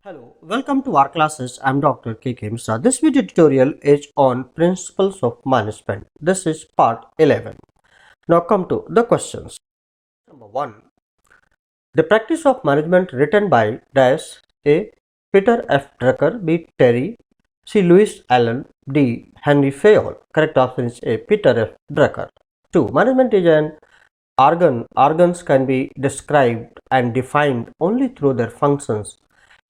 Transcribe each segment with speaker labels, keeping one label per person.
Speaker 1: Hello, welcome to our classes. I'm Dr. K.K. Misra. This video tutorial is on principles of management. This is part 11. Now come to the questions. Number 1. The practice of management written by Dash A. Peter F. Drucker, B. Terry, C. Lewis Allen, D. Henry Fayol. Correct option is A. Peter F. Drucker. 2. Management is an organ. Organs can be described and defined only through their functions.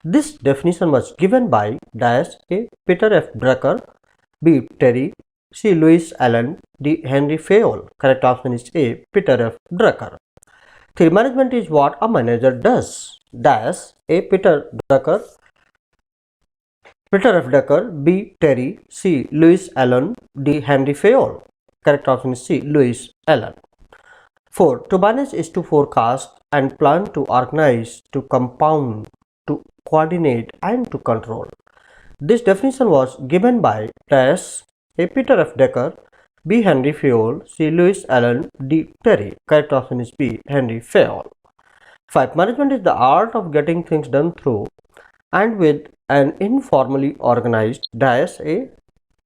Speaker 1: This definition was given by A. Peter F. Drucker, B. Terry, C. Lewis Allen, D. Henry Fayol. Correct option is A. Peter F. Drucker. 3. Management is what a manager does. A. Peter Drucker, Peter F. Drucker, B. Terry, C. Lewis Allen, D. Henry Fayol. Correct option is C. Lewis Allen. 4. To manage is to forecast and plan, to organize, to compound, to coordinate and to control. This definition was given by A. Peter F. Drucker, B. Henry Fayol, C. Lewis Allen, D. Terry. Correct option is B. Henry Fayol. 5. Management is the art of getting things done through and with an informally organized A.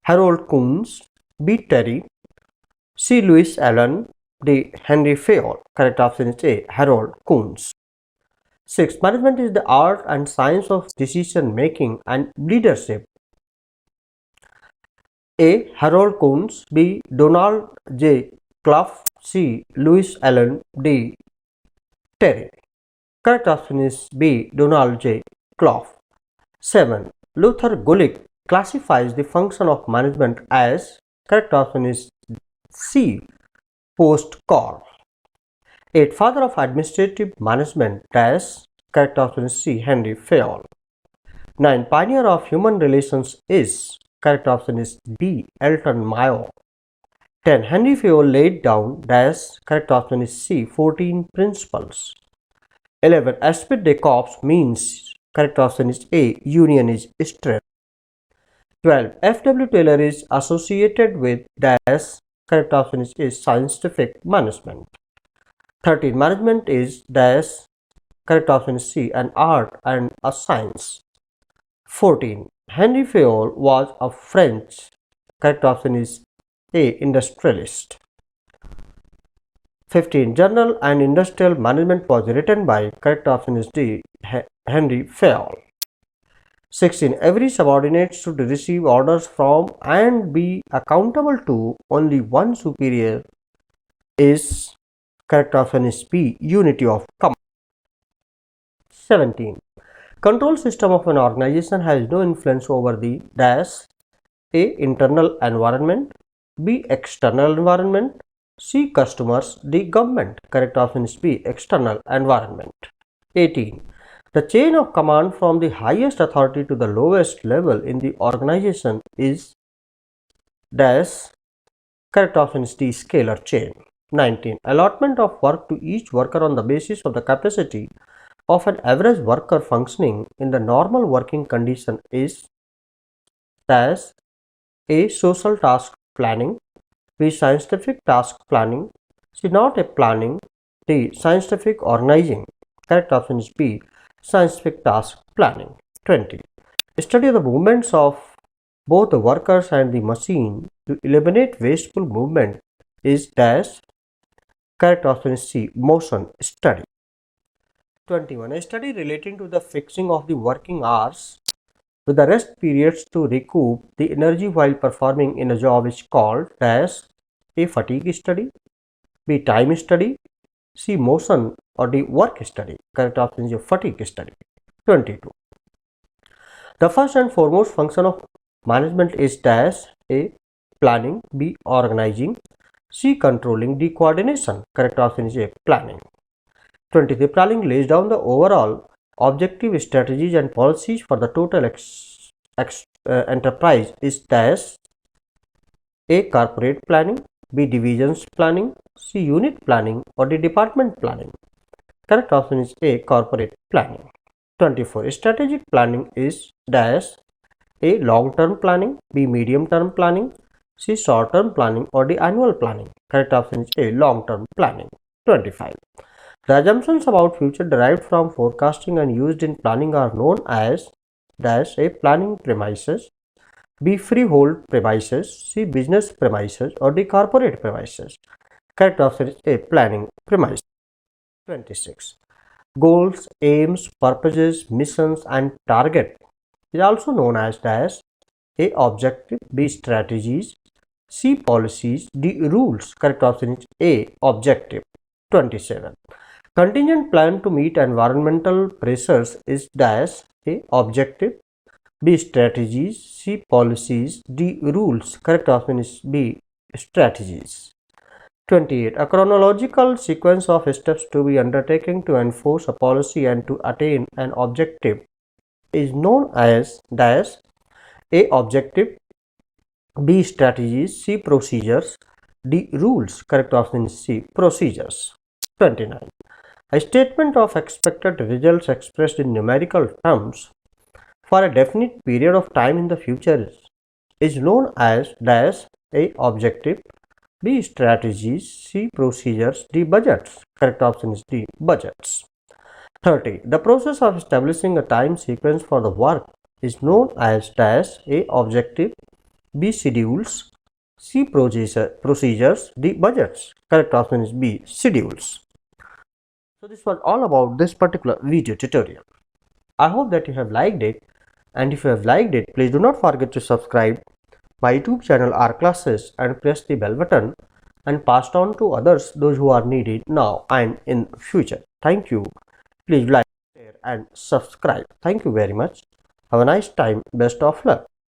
Speaker 1: Harold Kuhns, B. Terry, C. Lewis Allen, D. Henry Fayol. Correct option is A. Harold Kuhns. 6. Management is the art and science of decision making and leadership. A. Harold Kuhns, B. Donald J. Clough, C. Lewis Allen, D. Terry. Correct option is B. Donald J. Clough. 7. Luther Gulick classifies the function of management as, correct option is C. Post-call. 8. Father of administrative management correct option is C. Henry Fayol. 9. Pioneer of human relations is, correct option is B. Elton Mayo. 10. Henry Fayol laid down correct option is C. 14 principles. 11. Esprit de corps means, correct option is A. Union is strength. 12. F.W. Taylor is associated with correct option is A. Scientific management. 13. Management is correct option is C. An art and a science. 14. Henry Fayol was a French, correct option is A. Industrialist. 15. General and Industrial Management was written by, correct option is D. Henry Fayol. 16. Every subordinate should receive orders from and be accountable to only one superior is, correct option is B. Unity of command. 17. Control system of an organization has no influence over the A. Internal environment, B. External environment, C. Customers, D. Government. Correct option is B. External environment. 18. The chain of command from the highest authority to the lowest level in the organization is correct option is D. Scalar chain. 19. Allotment of work to each worker on the basis of the capacity of an average worker functioning in the normal working condition is A. Social task planning, B. Scientific task planning, C. Not a planning, D. Scientific organizing. Correct option is B. Scientific task planning. 20. Study the movements of both the workers and the machine to eliminate wasteful movement is correct option is C. Motion study. 21. A study relating to the fixing of the working hours with the rest periods to recoup the energy while performing in a job is called A. Fatigue study, B. Time study, C. Motion or D. Work study. Correct option is fatigue study. 22. The first and foremost function of management is A. Planning, B. Organizing, C. Controlling, D. Coordination. Correct option is A. Planning. 23. Planning lays down the overall objective strategies and policies for the total enterprise is A. Corporate planning, B. Divisions planning, C. Unit planning or D. Department planning. Correct option is A. Corporate planning. 24. Strategic planning is A. Long-term planning, B. Medium-term planning, C. Short-term planning or D. Annual planning. Correct option is A. Long-term planning. 25. The assumptions about future derived from forecasting and used in planning are known as dash A. Planning premises, B. Freehold premises, C. Business premises, or D. Corporate premises. Correct answer is A. Planning premises. 26. Goals, aims, purposes, missions, and target is also known as dash A. Objective, B. Strategies, C. Policies, D. Rules. Correct option is A. Objective. 27. Contingent plan to meet environmental pressures is dash A. Objective, B. Strategies, C. Policies, D. Rules. Correct option is B. Strategies. 28. A chronological sequence of steps to be undertaken to enforce a policy and to attain an objective is known as dash A. Objective, B. Strategies, C. Procedures, D. Rules. Correct option is C. Procedures. 29. A statement of expected results expressed in numerical terms for a definite period of time in the future is known as dash A. Objective, B. Strategies, C. Procedures, D. Budgets. Correct option is D. Budgets. 30. The process of establishing a time sequence for the work is known as dash A. Objective, B. Schedules, C. Procedures, D. Budgets. Correct option is B. Schedules. So this was all about this particular video tutorial. I hope that you have liked it, and if you have liked it, please do not forget to subscribe my YouTube channel R Classes and press the bell button and pass it on to others, those who are needed now and in future. Thank you. Please like, share and subscribe. Thank you very much. Have a nice time. Best of luck.